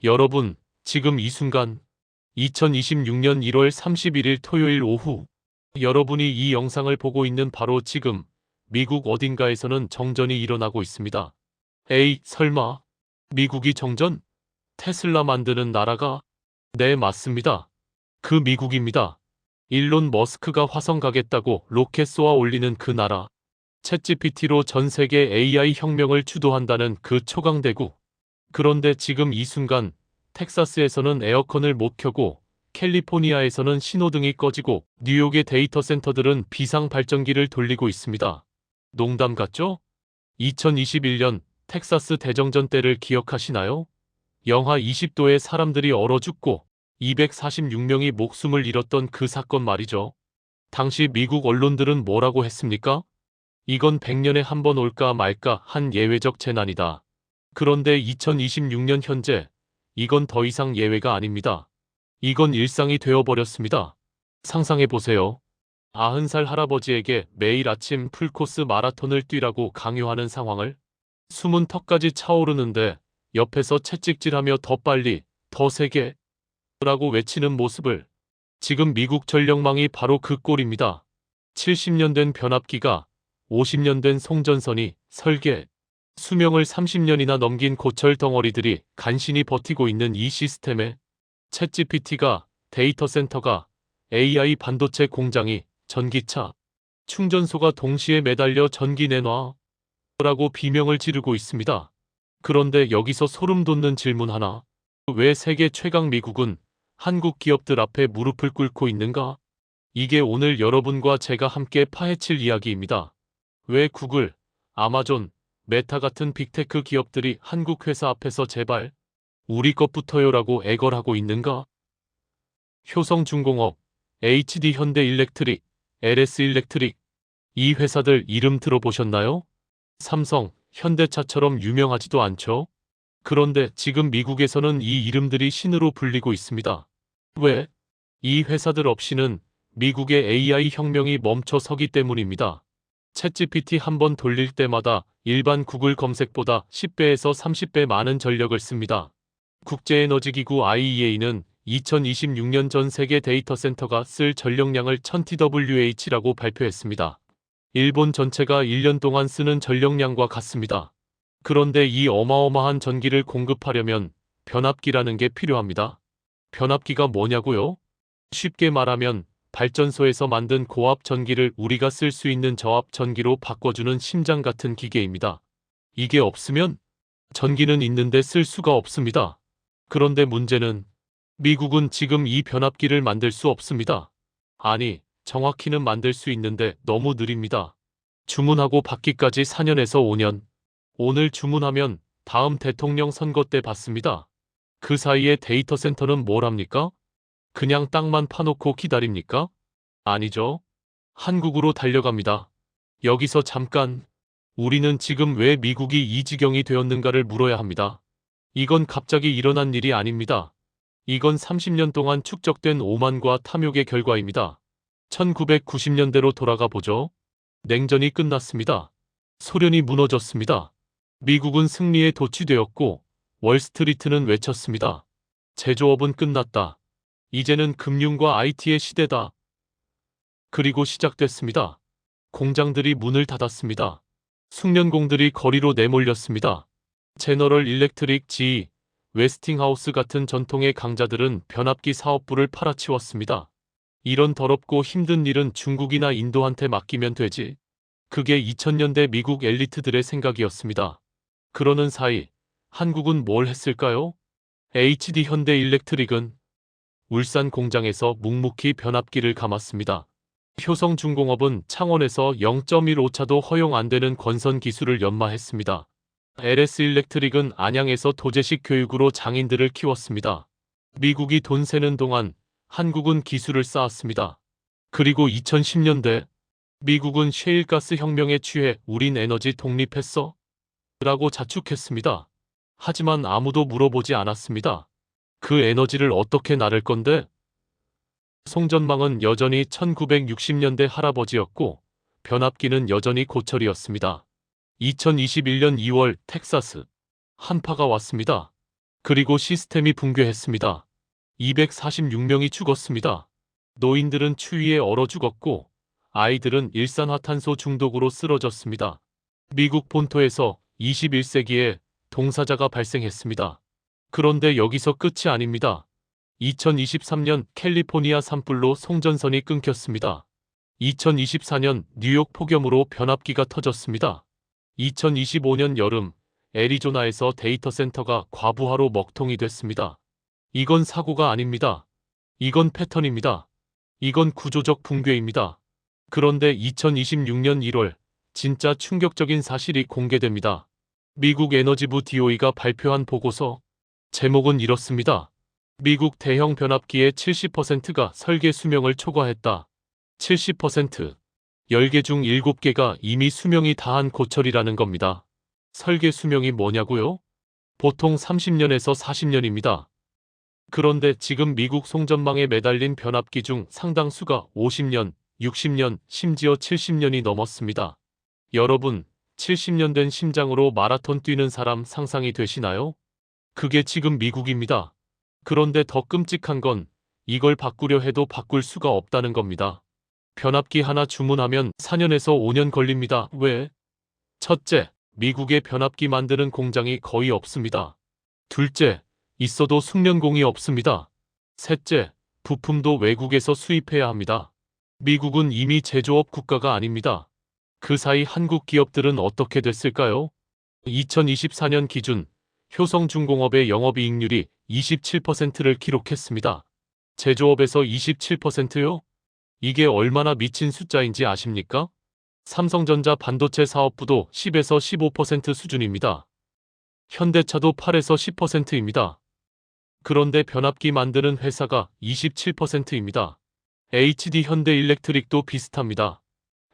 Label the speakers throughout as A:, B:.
A: 여러분, 지금 이 순간 2026년 1월 31일 토요일 오후 여러분이 이 영상을 보고 있는 바로 지금 미국 어딘가에서는 정전이 일어나고 있습니다. 에이, 설마 미국이 정전? 테슬라 만드는 나라가? 네, 맞습니다. 그 미국입니다. 일론 머스크가 화성 가겠다고 로켓 쏘아 올리는 그 나라. 챗GPT로 전 세계 AI 혁명을 주도한다는 그 초강대국. 그런데 지금 이 순간 텍사스에서는 에어컨을 못 켜고 캘리포니아에서는 신호등이 꺼지고 뉴욕의 데이터 센터들은 비상 발전기를 돌리고 있습니다. 농담 같죠? 2021년 텍사스 대정전 때를 기억하시나요? 영하 20도에 사람들이 얼어 죽고 246명이 목숨을 잃었던 그 사건 말이죠. 당시 미국 언론들은 뭐라고 했습니까? 이건 100년에 한 번 올까 말까 한 예외적 재난이다. 그런데 2026년 현재 이건 더 이상 예외가 아닙니다. 이건 일상이 되어버렸습니다. 상상해보세요. 90살 할아버지에게 매일 아침 풀코스 마라톤을 뛰라고 강요하는 상황을 숨은 턱까지 차오르는데 옆에서 채찍질하며 더 빨리, 더 세게 라고 외치는 모습을 지금 미국 전력망이 바로 그 꼴입니다. 70년 된 변압기가 50년 된 송전선이 설계, 수명을 30년이나 넘긴 고철 덩어리들이 간신히 버티고 있는 이 시스템에 챗GPT가, 데이터 센터가, AI 반도체 공장이, 전기차, 충전소가 동시에 매달려 전기 내놔 라고 비명을 지르고 있습니다. 그런데 여기서 소름 돋는 질문 하나. 왜 세계 최강 미국은 한국 기업들 앞에 무릎을 꿇고 있는가? 이게 오늘 여러분과 제가 함께 파헤칠 이야기입니다. 왜 구글, 아마존, 메타 같은 빅테크 기업들이 한국 회사 앞에서 제발 우리 것부터요라고 애걸하고 있는가? 효성중공업, HD현대일렉트릭, LS일렉트릭, 이 회사들 이름 들어보셨나요? 삼성, 현대차처럼 유명하지도 않죠? 그런데 지금 미국에서는 이 이름들이 신으로 불리고 있습니다. 왜? 이 회사들 없이는 미국의 AI 혁명이 멈춰서기 때문입니다. 챗GPT 한 번 돌릴 때마다 일반 구글 검색보다 10배에서 30배 많은 전력을 씁니다. 국제에너지기구 IEA는 2026년 전 세계 데이터 센터가 쓸 전력량을 1000TWh라고 발표했습니다. 일본 전체가 1년 동안 쓰는 전력량과 같습니다. 그런데 이 어마어마한 전기를 공급하려면 변압기라는 게 필요합니다. 변압기가 뭐냐고요? 쉽게 말하면 발전소에서 만든 고압 전기를 우리가 쓸 수 있는 저압 전기로 바꿔주는 심장 같은 기계입니다. 이게 없으면 전기는 있는데 쓸 수가 없습니다. 그런데 문제는 미국은 지금 이 변압기를 만들 수 없습니다. 아니, 정확히는 만들 수 있는데 너무 느립니다. 주문하고 받기까지 4년에서 5년. 오늘 주문하면 다음 대통령 선거 때 받습니다. 그 사이에 데이터 센터는 뭘 합니까? 그냥 땅만 파놓고 기다립니까? 아니죠. 한국으로 달려갑니다. 여기서 잠깐 우리는 지금 왜 미국이 이 지경이 되었는가를 물어야 합니다. 이건 갑자기 일어난 일이 아닙니다. 이건 30년 동안 축적된 오만과 탐욕의 결과입니다. 1990년대로 돌아가 보죠. 냉전이 끝났습니다. 소련이 무너졌습니다. 미국은 승리에 도취되었고 월스트리트는 외쳤습니다. 제조업은 끝났다. 이제는 금융과 IT의 시대다. 그리고 시작됐습니다. 공장들이 문을 닫았습니다. 숙련공들이 거리로 내몰렸습니다. 제너럴 일렉트릭, GE, 웨스팅하우스 같은 전통의 강자들은 변압기 사업부를 팔아치웠습니다. 이런 더럽고 힘든 일은 중국이나 인도한테 맡기면 되지. 그게 2000년대 미국 엘리트들의 생각이었습니다. 그러는 사이 한국은 뭘 했을까요? HD현대일렉트릭은 울산 공장에서 묵묵히 변압기를 감았습니다. 효성중공업은 창원에서 0.15차도 허용 안 되는 권선 기술을 연마했습니다. LS일렉트릭은 안양에서 도제식 교육으로 장인들을 키웠습니다. 미국이 돈 세는 동안 한국은 기술을 쌓았습니다. 그리고 2010년대 미국은 셰일가스 혁명에 취해 우린 에너지 독립했어? 라고 자축했습니다. 하지만 아무도 물어보지 않았습니다. 그 에너지를 어떻게 나를 건데? 송전망은 여전히 1960년대 할아버지였고 변압기는 여전히 고철이었습니다. 2021년 2월 텍사스 한파가 왔습니다. 그리고 시스템이 붕괴했습니다. 246명이 죽었습니다. 노인들은 추위에 얼어 죽었고 아이들은 일산화탄소 중독으로 쓰러졌습니다. 미국 본토에서 21세기에 동사자가 발생했습니다. 그런데 여기서 끝이 아닙니다. 2023년 캘리포니아 산불로 송전선이 끊겼습니다. 2024년 뉴욕 폭염으로 변압기가 터졌습니다. 2025년 여름 애리조나에서 데이터 센터가 과부하로 먹통이 됐습니다. 이건 사고가 아닙니다. 이건 패턴입니다. 이건 구조적 붕괴입니다. 그런데 2026년 1월 진짜 충격적인 사실이 공개됩니다. 미국 에너지부 DOE가 발표한 보고서 제목은 이렇습니다. 미국 대형 변압기의 70%가 설계 수명을 초과했다. 70%. 10개 중 7개가 이미 수명이 다한 고철이라는 겁니다. 설계 수명이 뭐냐고요? 보통 30년에서 40년입니다. 그런데 지금 미국 송전망에 매달린 변압기 중 상당수가 50년, 60년, 심지어 70년이 넘었습니다. 여러분, 70년 된 심장으로 마라톤 뛰는 사람 상상이 되시나요? 그게 지금 미국입니다. 그런데 더 끔찍한 건 이걸 바꾸려 해도 바꿀 수가 없다는 겁니다. 변압기 하나 주문하면 4년에서 5년 걸립니다. 왜? 첫째, 미국에 변압기 만드는 공장이 거의 없습니다. 둘째, 있어도 숙련공이 없습니다. 셋째, 부품도 외국에서 수입해야 합니다. 미국은 이미 제조업 국가가 아닙니다. 그 사이 한국 기업들은 어떻게 됐을까요? 2024년 기준 효성중공업의 영업이익률이 27%를 기록했습니다. 제조업에서 27%요? 이게 얼마나 미친 숫자인지 아십니까? 삼성전자 반도체 사업부도 10에서 15% 수준입니다. 현대차도 8에서 10%입니다. 그런데 변압기 만드는 회사가 27%입니다. HD 현대일렉트릭도 비슷합니다.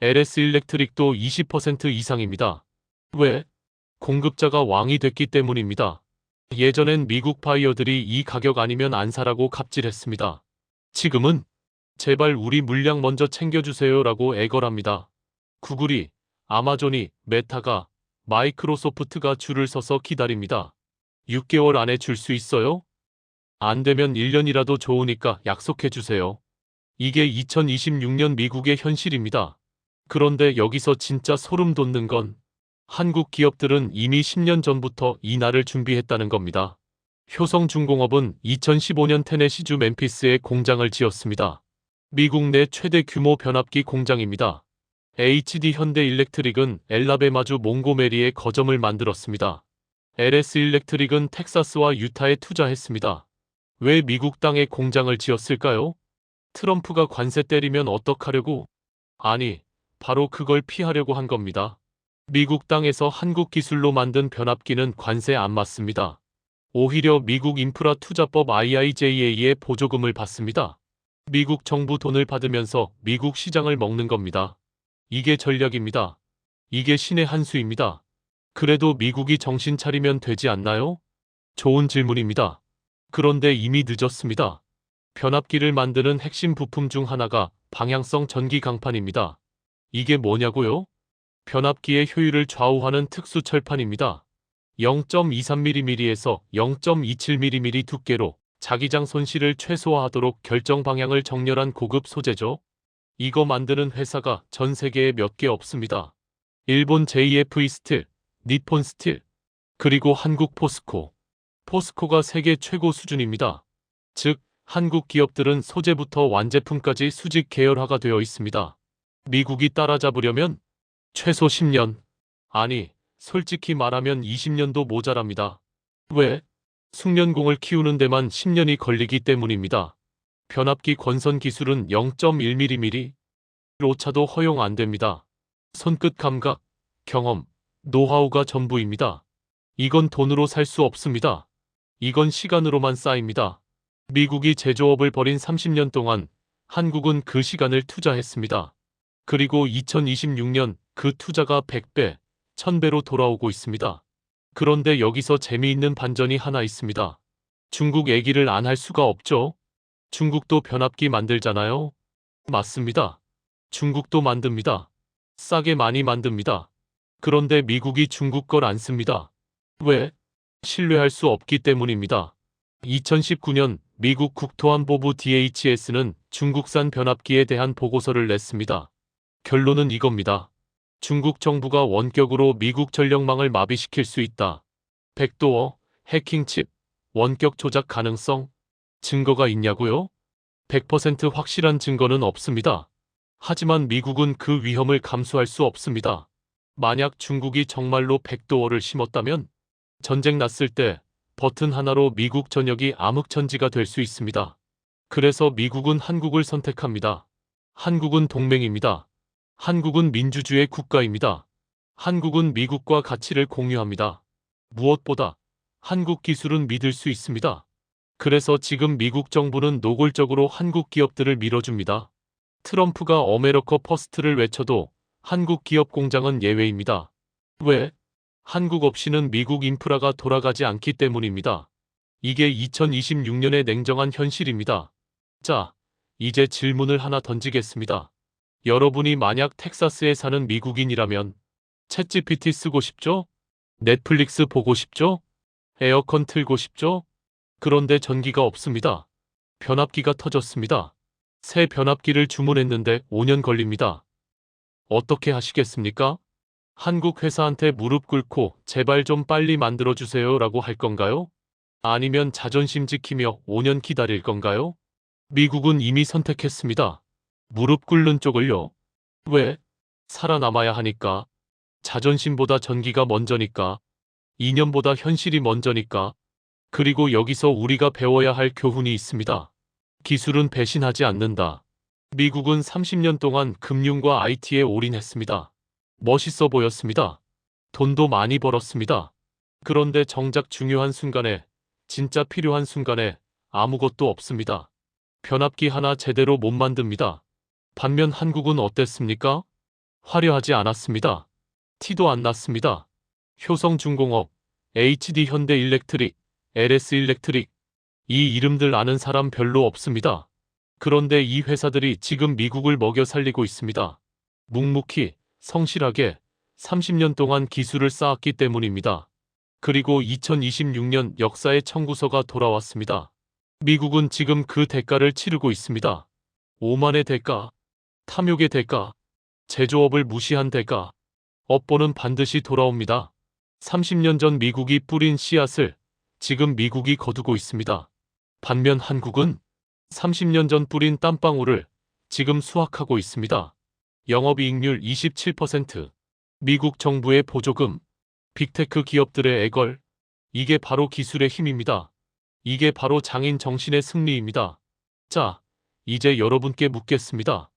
A: LS 일렉트릭도 20% 이상입니다. 왜? 공급자가 왕이 됐기 때문입니다. 예전엔 미국 바이어들이 이 가격 아니면 안 사라고 갑질했습니다. 지금은 제발 우리 물량 먼저 챙겨주세요 라고 애걸합니다. 구글이, 아마존이, 메타가, 마이크로소프트가 줄을 서서 기다립니다. 6개월 안에 줄 수 있어요? 안 되면 1년이라도 좋으니까 약속해 주세요. 이게 2026년 미국의 현실입니다. 그런데 여기서 진짜 소름 돋는 건 한국 기업들은 이미 10년 전부터 이 날을 준비했다는 겁니다. 효성중공업은 2015년 테네시주 멤피스에 공장을 지었습니다. 미국 내 최대 규모 변압기 공장입니다. HD 현대일렉트릭은 엘라베마주 몽고메리에 거점을 만들었습니다. LS 일렉트릭은 텍사스와 유타에 투자했습니다. 왜 미국 땅에 공장을 지었을까요? 트럼프가 관세 때리면 어떡하려고? 아니, 바로 그걸 피하려고 한 겁니다. 미국 땅에서 한국 기술로 만든 변압기는 관세 안 맞습니다. 오히려 미국 인프라 투자법 IIJA의 보조금을 받습니다. 미국 정부 돈을 받으면서 미국 시장을 먹는 겁니다. 이게 전략입니다. 이게 신의 한 수입니다. 그래도 미국이 정신 차리면 되지 않나요? 좋은 질문입니다. 그런데 이미 늦었습니다. 변압기를 만드는 핵심 부품 중 하나가 방향성 전기 강판입니다. 이게 뭐냐고요? 변압기의 효율을 좌우하는 특수 철판입니다. 0.23mm에서 0.27mm 두께로 자기장 손실을 최소화하도록 결정 방향을 정렬한 고급 소재죠. 이거 만드는 회사가 전 세계에 몇 개 없습니다. 일본 JFE 스틸, 니폰 스틸, 그리고 한국 포스코. 포스코가 세계 최고 수준입니다. 즉, 한국 기업들은 소재부터 완제품까지 수직 계열화가 되어 있습니다. 미국이 따라잡으려면 최소 10년, 아니, 솔직히 말하면 20년도 모자랍니다. 왜? 숙련공을 키우는 데만 10년이 걸리기 때문입니다. 변압기 건선 기술은 0.1mm, 오차도 허용 안 됩니다. 손끝 감각, 경험, 노하우가 전부입니다. 이건 돈으로 살 수 없습니다. 이건 시간으로만 쌓입니다. 미국이 제조업을 벌인 30년 동안 한국은 그 시간을 투자했습니다. 그리고 2026년 그 투자가 100배, 1000배로 돌아오고 있습니다. 그런데 여기서 재미있는 반전이 하나 있습니다. 중국 얘기를 안 할 수가 없죠. 중국도 변압기 만들잖아요. 맞습니다. 중국도 만듭니다. 싸게 많이 만듭니다. 그런데 미국이 중국 걸 안 씁니다. 왜? 신뢰할 수 없기 때문입니다. 2019년 미국 국토안보부 DHS는 중국산 변압기에 대한 보고서를 냈습니다. 결론은 이겁니다. 중국 정부가 원격으로 미국 전력망을 마비시킬 수 있다. 백도어, 해킹칩, 원격 조작 가능성, 증거가 있냐고요? 100% 확실한 증거는 없습니다. 하지만 미국은 그 위험을 감수할 수 없습니다. 만약 중국이 정말로 백도어를 심었다면 전쟁 났을 때 버튼 하나로 미국 전역이 암흑천지가 될 수 있습니다. 그래서 미국은 한국을 선택합니다. 한국은 동맹입니다. 한국은 민주주의 국가입니다. 한국은 미국과 가치를 공유합니다. 무엇보다 한국 기술은 믿을 수 있습니다. 그래서 지금 미국 정부는 노골적으로 한국 기업들을 밀어줍니다. 트럼프가 어메리카 퍼스트를 외쳐도 한국 기업 공장은 예외입니다. 왜? 한국 없이는 미국 인프라가 돌아가지 않기 때문입니다. 이게 2026년의 냉정한 현실입니다. 자, 이제 질문을 하나 던지겠습니다. 여러분이 만약 텍사스에 사는 미국인이라면 챗GPT 쓰고 싶죠? 넷플릭스 보고 싶죠? 에어컨 틀고 싶죠? 그런데 전기가 없습니다. 변압기가 터졌습니다. 새 변압기를 주문했는데 5년 걸립니다. 어떻게 하시겠습니까? 한국 회사한테 무릎 꿇고 제발 좀 빨리 만들어주세요 라고 할 건가요? 아니면 자존심 지키며 5년 기다릴 건가요? 미국은 이미 선택했습니다. 무릎 꿇는 쪽을요. 왜? 살아남아야 하니까. 자존심보다 전기가 먼저니까. 이념보다 현실이 먼저니까. 그리고 여기서 우리가 배워야 할 교훈이 있습니다. 기술은 배신하지 않는다. 미국은 30년 동안 금융과 IT에 올인했습니다. 멋있어 보였습니다. 돈도 많이 벌었습니다. 그런데 정작 중요한 순간에, 진짜 필요한 순간에 아무것도 없습니다. 변압기 하나 제대로 못 만듭니다. 반면 한국은 어땠습니까? 화려하지 않았습니다. 티도 안 났습니다. 효성중공업, HD현대일렉트릭, LS일렉트릭, 이 이름들 아는 사람 별로 없습니다. 그런데 이 회사들이 지금 미국을 먹여 살리고 있습니다. 묵묵히, 성실하게 30년 동안 기술을 쌓았기 때문입니다. 그리고 2026년 역사의 청구서가 돌아왔습니다. 미국은 지금 그 대가를 치르고 있습니다. 오만의 대가, 탐욕의 대가, 제조업을 무시한 대가, 업보는 반드시 돌아옵니다. 30년 전 미국이 뿌린 씨앗을 지금 미국이 거두고 있습니다. 반면 한국은 30년 전 뿌린 땀방울을 지금 수확하고 있습니다. 영업이익률 27%, 미국 정부의 보조금, 빅테크 기업들의 애걸, 이게 바로 기술의 힘입니다. 이게 바로 장인 정신의 승리입니다. 자, 이제 여러분께 묻겠습니다.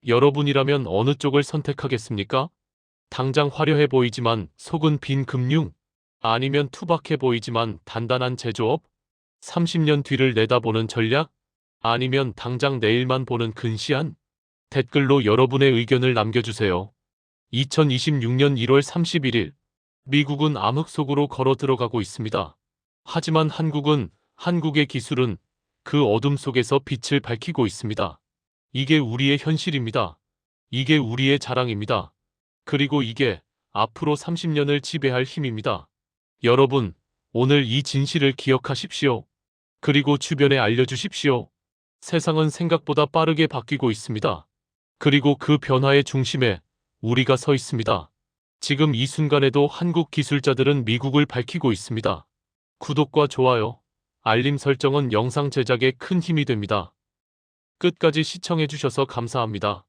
A: 여러분이라면 어느 쪽을 선택하겠습니까? 당장 화려해 보이지만 속은 빈 금융? 아니면 투박해 보이지만 단단한 제조업? 30년 뒤를 내다보는 전략? 아니면 당장 내일만 보는 근시안? 댓글로 여러분의 의견을 남겨주세요. 2026년 1월 31일, 미국은 암흑 속으로 걸어 들어가고 있습니다. 하지만 한국의 기술은 그 어둠 속에서 빛을 밝히고 있습니다. 이게 우리의 현실입니다. 이게 우리의 자랑입니다. 그리고 이게 앞으로 30년을 지배할 힘입니다. 여러분, 오늘 이 진실을 기억하십시오. 그리고 주변에 알려주십시오. 세상은 생각보다 빠르게 바뀌고 있습니다. 그리고 그 변화의 중심에 우리가 서 있습니다. 지금 이 순간에도 한국 기술자들은 미국을 밝히고 있습니다. 구독과 좋아요, 알림 설정은 영상 제작에 큰 힘이 됩니다. 끝까지 시청해주셔서 감사합니다.